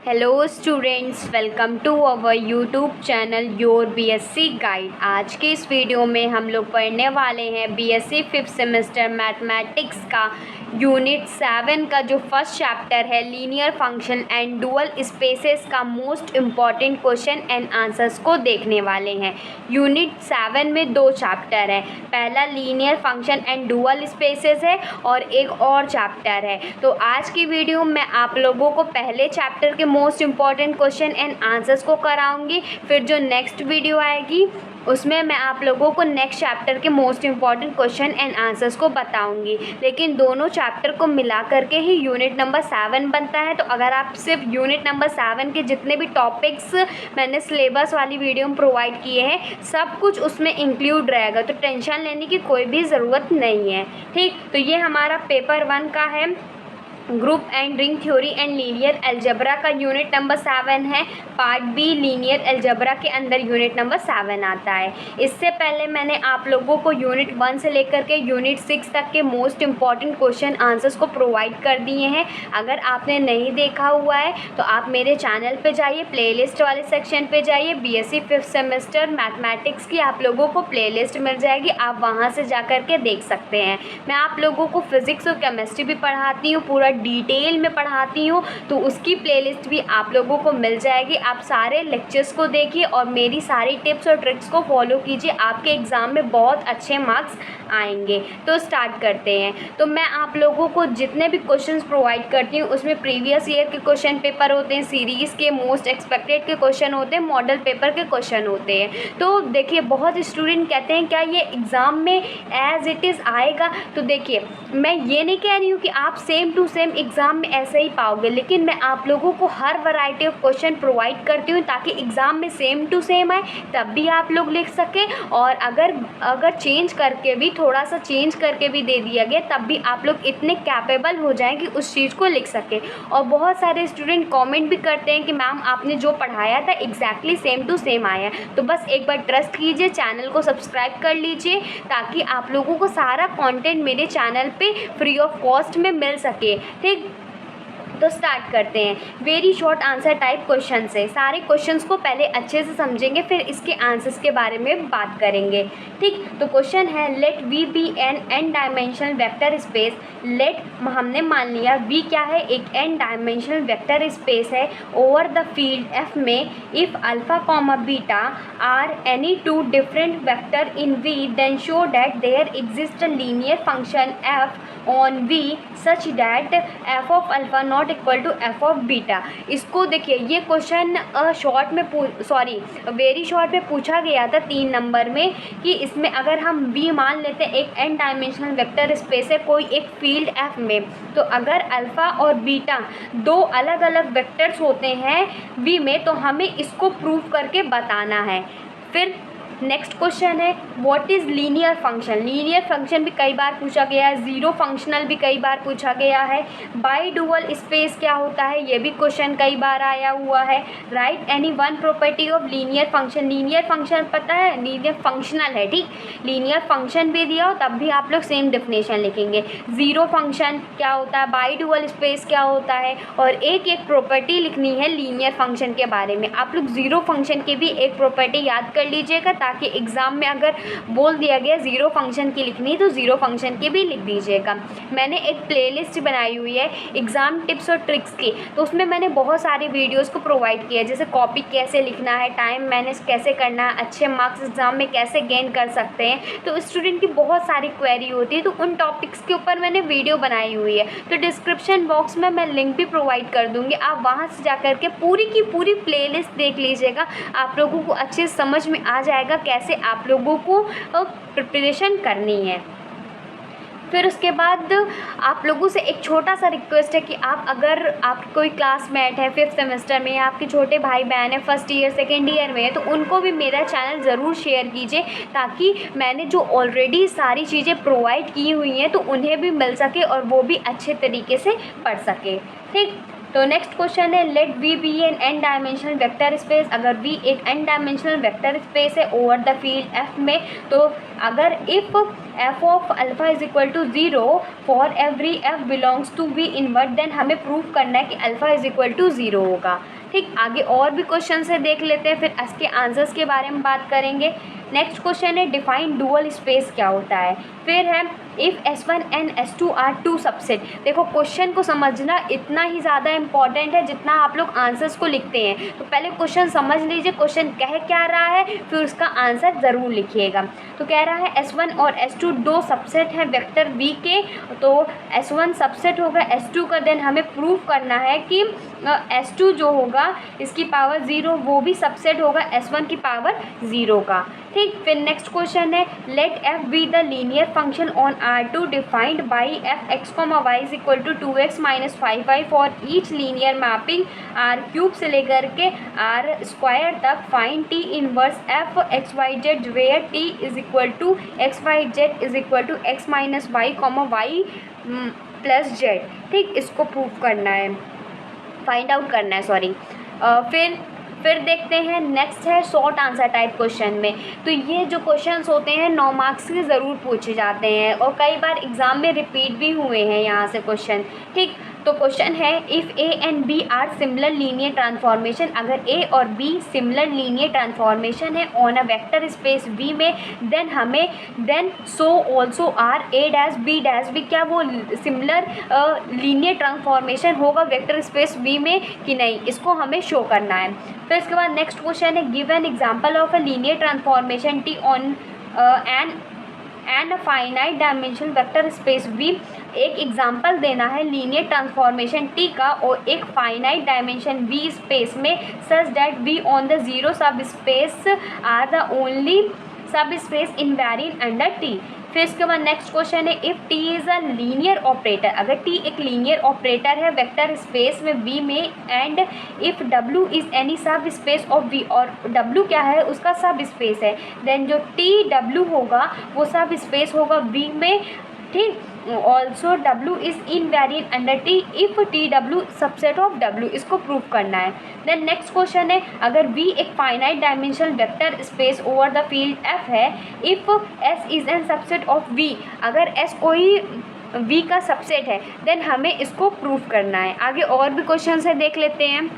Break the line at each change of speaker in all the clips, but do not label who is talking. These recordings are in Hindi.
Hello students, welcome to our YouTube channel your BSc guide. आज के इस वीडियो में हम लोग पढ़ने वाले हैं बीएससी 5th सेमेस्टर मैथमेटिक्स का यूनिट 7 का जो फर्स्ट चैप्टर है linear function and dual spaces का most important question and answers को देखने वाले हैं। यूनिट 7 में 2 चैप्टर है, पहला linear function and dual spaces है और एक और चैप्टर है। तो आज की वीडियो में आप लोगों को पहले चैप्टर के most important question and answers को कराऊंगी, फिर जो नेक्स्ट वीडियो आएगी उसमें मैं आप लोगों को नेक्स्ट चैप्टर के most important question and answers को बताऊंगी। लेकिन दोनों चैप्टर को मिला करके ही यूनिट नंबर 7 बनता है। तो अगर आप सिर्फ यूनिट नंबर 7 के जितने भी टॉपिक्स मैंने सिलेबस वाली वीडियो में प्रोवाइड किए हैं सब कुछ उसमें इंक्लूड रहेगा, तो टेंशन लेने की कोई भी ज़रूरत नहीं है। ठीक, तो ये हमारा पेपर 1 का है, group and ring theory and linear algebra का यूनिट नंबर 7 है। पार्ट बी लीनियर अलजेब्रा के अंदर यूनिट नंबर 7 आता है। इससे पहले मैंने आप लोगों को यूनिट 1 से लेकर के यूनिट 6 तक के मोस्ट इम्पॉर्टेंट क्वेश्चन आंसर्स को प्रोवाइड कर दिए हैं। अगर आपने नहीं देखा हुआ है तो आप मेरे चैनल पे जाइए, प्लेलिस्ट वाले सेक्शन पे जाइए, बीएससी 5th सेमेस्टर मैथमेटिक्स की आप लोगों को प्लेलिस्ट मिल जाएगी, आप वहाँ से जा कर के देख सकते हैं। मैं आप लोगों को फिज़िक्स और केमिस्ट्री भी पढ़ाती हूँ, पूरा डिटेल में पढ़ाती हूँ, तो उसकी प्लेलिस्ट भी आप लोगों को मिल जाएगी। आप सारे लेक्चर्स को देखिए और मेरी सारी टिप्स और ट्रिक्स को फॉलो कीजिए, आपके एग्ज़ाम में बहुत अच्छे मार्क्स आएंगे। तो स्टार्ट करते हैं। तो मैं आप लोगों को जितने भी क्वेश्चंस प्रोवाइड करती हूँ उसमें प्रीवियस ईयर के क्वेश्चन पेपर होते हैं, सीरीज़ के मोस्ट एक्सपेक्टेड के क्वेश्चन होते हैं, मॉडल पेपर के क्वेश्चन होते हैं। तो देखिए, बहुत स्टूडेंट कहते हैं क्या ये एग्ज़ाम में एज इट इज़ आएगा। तो देखिए, मैं ये नहीं कह रही हूँ कि आप सेम टू सेम एग्ज़ाम में ऐसे ही पाओगे, लेकिन मैं आप लोगों को हर वैरायटी ऑफ क्वेश्चन प्रोवाइड करती हूँ ताकि एग्ज़ाम में सेम टू सेम आए, तब भी आप लोग लिख सकें। और अगर चेंज करके भी, थोड़ा सा चेंज करके भी दे दिया गया, तब भी आप लोग इतने कैपेबल हो जाएं कि उस चीज़ को लिख सकें। और बहुत सारे स्टूडेंट कमेंट भी करते हैं कि मैम आपने जो पढ़ाया था एग्जैक्टली सेम टू सेम आया। तो बस एक बार ट्रस्ट कीजिए, चैनल को सब्सक्राइब कर लीजिए ताकि आप लोगों को सारा कंटेंट मेरे चैनल पे फ्री ऑफ कॉस्ट में मिल सके। ठीक, तो स्टार्ट करते हैं। Very short answer type question से सारे क्वेश्चंस को पहले अच्छे से समझेंगे, फिर इसके आंसर्स के बारे में बात करेंगे। ठीक, तो क्वेश्चन है let V be an N dimensional vector space. Let हमने मान लिया वी क्या है, एक एन डायमेंशनल वेक्टर स्पेस है ओवर द फील्ड एफ में if alpha comma beta are any two different vector in V then show that there exist a linear function F on V such that F of alpha not equal to F of beta. इसको देखिए, ये क्वेश्चन शॉर्ट में वेरी शॉर्ट में पूछा गया था 3 नंबर में कि इसमें अगर हम v मान लेते हैं, एक n डायमेंशनल वेक्टर स्पेस है कोई एक फील्ड f में, तो अगर अल्फ़ा और बीटा 2 अलग अलग वेक्टर्स होते हैं v में, तो हमें इसको प्रूव करके बताना है। फिर नेक्स्ट क्वेश्चन है what is linear function. Linear function भी कई बार पूछा गया है, ज़ीरो फंक्शनल भी कई बार पूछा गया है। बाई डुअल स्पेस क्या होता है, ये भी क्वेश्चन कई बार आया हुआ है। Right any one property of linear function. Linear function पता है, लीनियर फंक्शनल है। ठीक, लीनियर फंक्शन भी दिया हो तब भी आप लोग सेम डेफिनेशन लिखेंगे। ज़ीरो फंक्शन क्या होता है, बाई डुअल स्पेस क्या होता है, और एक एक प्रॉपर्टी लिखनी है लीनियर फंक्शन के बारे में। आप लोग ज़ीरो फंक्शन की भी एक प्रॉपर्टी याद कर लीजिएगा ताकि एग्ज़ाम में अगर बोल दिया गया ज़ीरो फंक्शन की लिखनी तो ज़ीरो फंक्शन की भी लिख दीजिएगा। मैंने एक प्लेलिस्ट बनाई हुई है एग्ज़ाम टिप्स और ट्रिक्स की, तो उसमें मैंने बहुत सारे वीडियोस को प्रोवाइड किया है, जैसे कॉपी कैसे लिखना है, टाइम मैनेज कैसे करना है, अच्छे मार्क्स एग्ज़ाम में कैसे गेन कर सकते हैं। तो स्टूडेंट की बहुत सारी क्वेरी होती है, तो उन टॉपिक्स के ऊपर मैंने वीडियो बनाई हुई है। तो डिस्क्रिप्शन बॉक्स में मैं लिंक भी प्रोवाइड कर दूँगी, आप वहाँ से जा कर के पूरी की पूरी प्लेलिस्ट देख लीजिएगा, आप लोगों को अच्छे समझ में आ जाएगा कैसे आप लोगों को प्रिपरेशन करनी है। फिर उसके बाद आप लोगों से एक छोटा सा रिक्वेस्ट है कि अगर आप कोई क्लासमेट है 5th सेमेस्टर में, या आपके छोटे भाई बहन है 1st ईयर 2nd ईयर में है, तो उनको भी मेरा चैनल ज़रूर शेयर कीजिए ताकि मैंने जो ऑलरेडी सारी चीज़ें प्रोवाइड की हुई हैं तो उन्हें भी मिल सके और वो भी अच्छे तरीके से पढ़ सके। ठीक, तो नेक्स्ट क्वेश्चन है let V be an N dimensional vector space. अगर वी एक एन डायमेंशनल वेक्टर स्पेस है ओवर द फील्ड एफ में, तो अगर if F of alpha is equal to 0 for every F belongs to V invert, then हमें प्रूव करना है कि अल्फा इज इक्वल टू 0 होगा। ठीक, आगे और भी क्वेश्चन से देख लेते हैं, फिर इसके आंसर्स के बारे में बात करेंगे। नेक्स्ट क्वेश्चन है डिफाइन डुअल स्पेस क्या होता है। फिर है if S1 and S2 are two subset. देखो क्वेश्चन को समझना इतना ही ज़्यादा इंपॉर्टेंट है जितना आप लोग आंसर्स को लिखते हैं। तो पहले क्वेश्चन समझ लीजिए क्वेश्चन कह क्या रहा है, फिर उसका आंसर ज़रूर लिखिएगा। तो कह रहा है S1 और S2 दो सबसेट हैं वेक्टर V के, तो S1 सबसेट होगा S2 का, देन हमें प्रूव करना है कि S2 जो होगा इसकी पावर 0 वो भी सबसेट होगा S1 की पावर 0 का। ठीक, फिर नेक्स्ट क्वेश्चन है let f be the linear function on R2 defined by F X comma Y is equal to 2x minus 5y for each linear mapping R³ से लेकर के R² तक। Find t inverse f X Y Z where t is equal to X Y Z is equal to X minus Y comma Y plus Z. ठीक, इसको प्रूव करना है, फाइंड आउट करना है, सॉरी। फिर देखते हैं नेक्स्ट है शॉर्ट आंसर टाइप क्वेश्चन में। तो ये जो क्वेश्चंस होते हैं 9 मार्क्स के ज़रूर पूछे जाते हैं और कई बार एग्ज़ाम में रिपीट भी हुए हैं यहाँ से क्वेश्चन। ठीक, तो क्वेश्चन है if A and B are similar linear transformation. अगर ए और बी सिमिलर लीनियर ट्रांसफॉर्मेशन है on a vector space V में, then so also are A dash B dash भी, क्या वो सिमिलर लीनियर ट्रांसफॉर्मेशन होगा वेक्टर स्पेस वी में कि नहीं, इसको हमें शो करना है। फिर इसके बाद नेक्स्ट क्वेश्चन है give an example of a linear transformation T on an finite dimensional vector space V. एक एग्जांपल देना है लीनियर ट्रांसफॉर्मेशन टी का और एक फाइनाइट डायमेंशन वी स्पेस में such that V on the zero subspace are the only subspace invariant under T. फिर इसके बाद नेक्स्ट क्वेश्चन है if T is a linear operator. अगर टी एक लीनियर ऑपरेटर है वेक्टर स्पेस में वी में, and if W is any सब स्पेस ऑफ वी, और डब्ल्यू क्या है उसका सब स्पेस है, देन जो टी डब्ल्यू होगा वो सब स्पेस होगा वी में। ठीक, also W is invariant under T if T W subset of W, इसको प्रूव करना है। देन नेक्स्ट क्वेश्चन है अगर वी एक finite dimensional vector space over the field F है, if S is an subset of V, अगर एस कोई वी का सबसेट है, देन हमें इसको प्रूव करना है। आगे और भी क्वेश्चन है देख लेते हैं।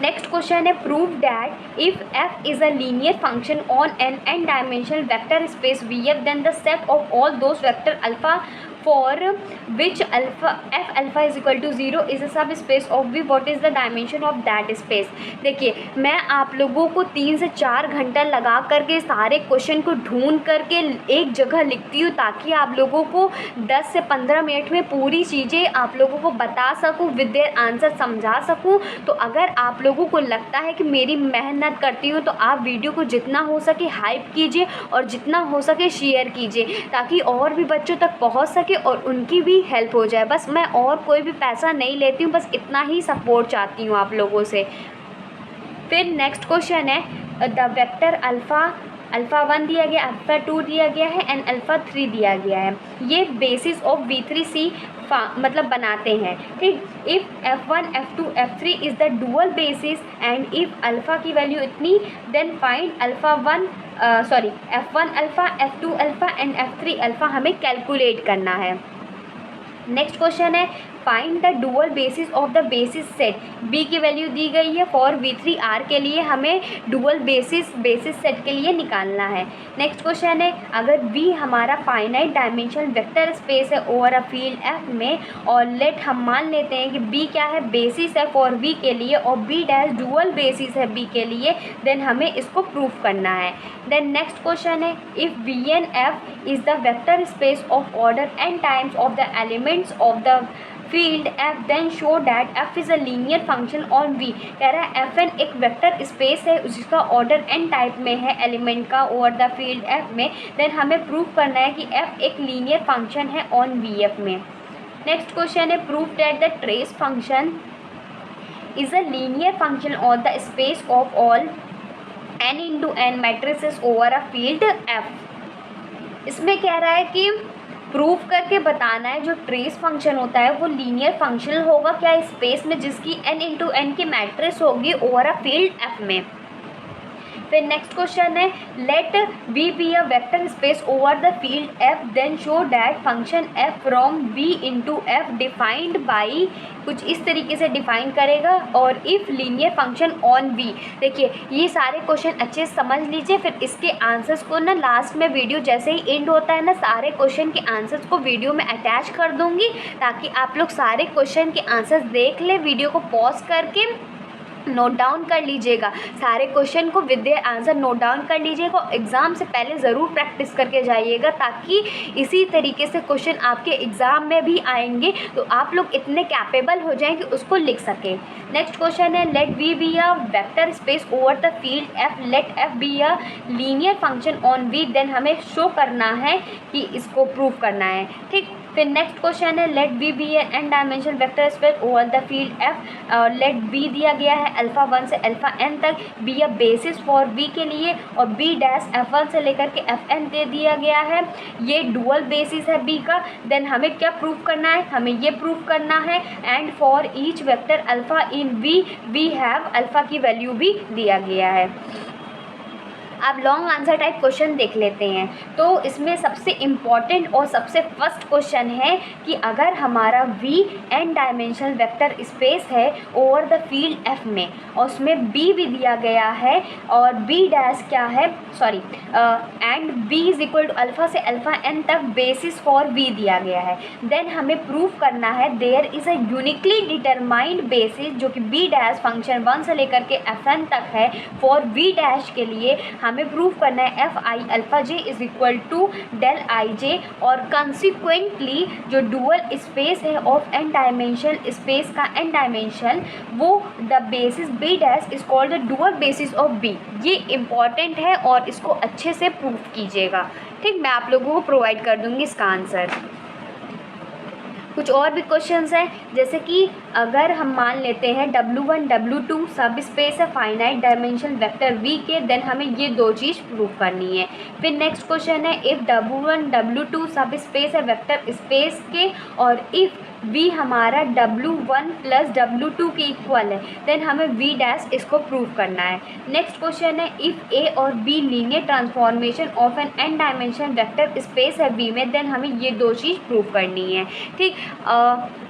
नेक्स्ट क्वेश्चन है prove that if f is a linear function on an n dimensional vector space vf, then the set of all those vector alpha for which alpha F alpha is equal to 0 is a sub space of V, what is the dimension of that space. देखिए मैं आप लोगों को 3 से 4 घंटा लगा करके सारे क्वेश्चन को ढूंढ करके एक जगह लिखती हूँ ताकि आप लोगों को 10 से 15 मिनट में पूरी चीज़ें आप लोगों को बता सकूँ, विद देयर आंसर समझा सकूँ। तो अगर आप लोगों को लगता है कि मेरी मेहनत करती हूँ तो आप वीडियो को जितना हो सके हाइप कीजिए और जितना हो सके शेयर कीजिए ताकि और भी बच्चों तक पहुँच सके और उनकी भी हेल्प हो जाए। बस मैं और कोई भी पैसा नहीं लेती हूँ, बस इतना ही सपोर्ट चाहती हूँ आप लोगों से। फिर नेक्स्ट क्वेश्चन है द वेक्टर अल्फ़ा 1 दिया गया, अल्फ़ा 2 दिया गया है एंड अल्फ़ा 3 दिया गया है। ये बेसिस ऑफ V3C मतलब बनाते हैं। ठीक, if F1 F2 F3 is the dual basis and if alpha की वैल्यू इतनी, then find F1 alpha F2 alpha and F3 alpha हमें कैलकुलेट करना है। नेक्स्ट क्वेश्चन है find the dual basis of the basis set. B की वैल्यू दी गई है फॉर V3R के लिए, हमें डुअल बेसिस सेट के लिए निकालना है। नेक्स्ट क्वेश्चन है अगर V हमारा फाइनाइट डायमेंशनल वेक्टर स्पेस है ओवर अ फील्ड F में, और लेट हम मान लेते हैं कि B क्या है बेसिस है फॉर V के लिए और B डैश डुअल बेसिस है B के लिए, देन हमें इसको प्रूव करना है। देन नेक्स्ट क्वेश्चन है if V&F is the vector space of order n times of the elements of the field F, then show that F is a linear function on V। कह रहा है Fn एक वेक्टर स्पेस है जिसका ऑर्डर n टाइप में है एलिमेंट का ओवर द फील्ड F में, देन हमें प्रूव करना है कि F एक लीनियर फंक्शन है ऑन VF में। नेक्स्ट क्वेश्चन है prove that the trace function is a linear function on the space of all n into n matrices over a field F। इसमें कह रहा है कि प्रूफ करके बताना है जो ट्रेस फंक्शन होता है वो लीनियर फंक्शनल होगा क्या स्पेस में जिसकी n इंटू एन की मैट्रिक्स होगी ओवर अ फील्ड F में। फिर नेक्स्ट क्वेश्चन है let V be a vector space over the field F then show that function F from V into F defined by, कुछ इस तरीके से डिफाइन करेगा, और if linear function on V। देखिए ये सारे क्वेश्चन अच्छे से समझ लीजिए, फिर इसके आंसर्स को ना लास्ट में वीडियो जैसे ही एंड होता है ना सारे क्वेश्चन के आंसर्स को वीडियो में अटैच कर दूँगी ताकि आप लोग सारे क्वेश्चन के आंसर्स देख लें। वीडियो को पॉज करके नोट डाउन कर लीजिएगा, सारे क्वेश्चन को with their answer note down कर लीजिएगा। एग्ज़ाम से पहले ज़रूर प्रैक्टिस करके जाइएगा ताकि इसी तरीके से क्वेश्चन आपके एग्ज़ाम में भी आएंगे तो आप लोग इतने कैपेबल हो जाएं कि उसको लिख सकें। नेक्स्ट क्वेश्चन है let V be a vector space over the field F, let F be a linear function on V, then हमें शो करना है कि इसको प्रूव करना है। ठीक, फिर नेक्स्ट क्वेश्चन है let V be an dimension vector space over the field F, let V दिया गया है अल्फ़ा 1 से अल्फ़ा n तक, be a basis for V के लिए, और B डैश F1 से लेकर के Fn दे दिया गया है। ये डुअल बेसिस है B का। देन हमें क्या प्रूफ करना है, हमें ये प्रूफ करना है and for each vector alpha in V we have alpha की वैल्यू भी दिया गया है। अब लॉन्ग आंसर टाइप क्वेश्चन देख लेते हैं। तो इसमें सबसे इम्पॉर्टेंट और सबसे फर्स्ट क्वेश्चन है कि अगर हमारा V n dimensional vector space है ओवर द फील्ड F में और उसमें B भी दिया गया है और B डैश क्या है, sorry, and B is equal to alpha से अल्फ़ा n तक बेसिस फॉर V दिया गया है, देन हमें प्रूफ करना है there is a uniquely determined basis जो कि B डैश फंक्शन 1 से लेकर के Fn तक है फॉर V डैश के लिए हमें प्रूफ करना है F I alpha J is equal to del I J, और कंसिक्वेंटली जो डुअल स्पेस है ऑफ एन डायमेंशन स्पेस का एन डायमेंशन वो the basis B dash is called the dual basis of B. ये इम्पॉर्टेंट है और इसको अच्छे से प्रूफ कीजिएगा। ठीक, मैं आप लोगों को प्रोवाइड कर दूँगी इसका आंसर। कुछ और भी क्वेश्चंस हैं जैसे कि अगर हम मान लेते हैं W1 W2 सब स्पेस है फाइनाइट डायमेंशन वेक्टर V के, देन हमें ये दो चीज़ प्रूफ करनी है। फिर नेक्स्ट क्वेश्चन है इफ़ W1 W2 सब स्पेस है वेक्टर स्पेस के और इफ़ V हमारा W1 प्लस W2 के इक्वल है देन हमें V डैश इसको प्रूव करना है। नेक्स्ट क्वेश्चन है इफ़ A और B linear transformation of an n dimension vector space है V में, देन हमें ये दो चीज़ प्रूव करनी है। ठीक,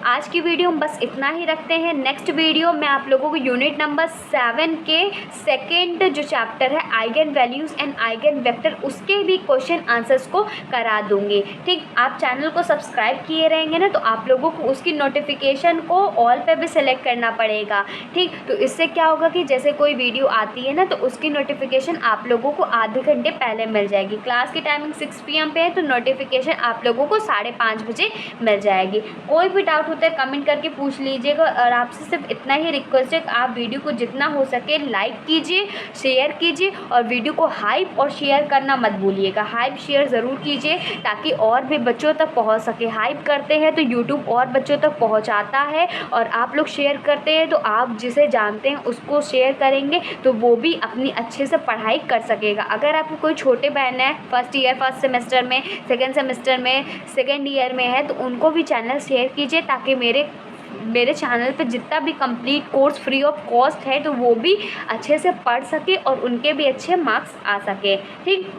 आज की वीडियो में बस इतना ही रखते हैं। नेक्स्ट वीडियो में आप लोगों को यूनिट नंबर 7 के सेकेंड जो चैप्टर है eigen values and eigen vector उसके भी क्वेश्चन आंसर्स को करा दूँगी। ठीक, आप चैनल को सब्सक्राइब किए रहेंगे ना तो आप लोगों को उसकी नोटिफिकेशन को ऑल पे भी सिलेक्ट करना पड़ेगा। ठीक, तो इससे क्या होगा कि जैसे कोई वीडियो आती है ना तो उसकी नोटिफिकेशन आप लोगों को आधे घंटे पहले मिल जाएगी। क्लास की टाइमिंग 6 PM पे है तो नोटिफिकेशन आप लोगों को 5:30 बजे मिल जाएगी। कोई भी डाउट होता है कमेंट करके पूछ लीजिएगा और आपसे सिर्फ इतना ही रिक्वेस्ट है कि आप वीडियो को जितना हो सके लाइक कीजिए, शेयर कीजिए और वीडियो को हाइप और शेयर करना मत भूलिएगा। हाइप शेयर ज़रूर कीजिए ताकि और भी बच्चों तक पहुंच सके। हाइप करते हैं तो यूट्यूब और बच्चों तक पहुंचाता है और आप लोग शेयर करते हैं तो आप जिसे जानते हैं उसको शेयर करेंगे तो वो भी अपनी अच्छे से पढ़ाई कर सकेगा। अगर आपके कोई छोटे बहन है फर्स्ट सेमेस्टर में, सेकेंड सेमेस्टर में, सेकेंड ईयर में है तो उनको भी चैनल शेयर कीजिए ताकि मेरे चैनल पे जितना भी complete course free of cost है तो वो भी अच्छे से पढ़ सके और उनके भी अच्छे मार्क्स आ सके। ठीक,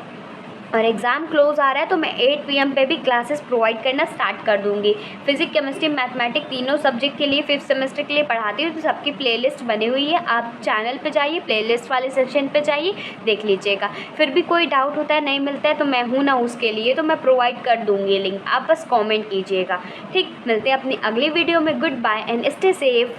और एग्ज़ाम क्लोज आ रहा है तो मैं 8 PM पे भी क्लासेस प्रोवाइड करना स्टार्ट कर दूँगी। फिजिक्स, केमिस्ट्री, मैथमेटिक्स तीनों सब्जेक्ट के लिए 5th सेमेस्टर के लिए पढ़ाती हूँ तो सबकी प्लेलिस्ट बनी हुई है। आप चैनल पे जाइए, प्लेलिस्ट वाले सेक्शन पे जाइए, देख लीजिएगा। फिर भी कोई डाउट होता है नहीं मिलता है तो मैं हूँ ना उसके लिए, तो मैं प्रोवाइड कर दूँगी लिंक, आप बस कॉमेंट कीजिएगा। ठीक, मिलते हैं अपनी अगली वीडियो में। Goodbye and stay safe.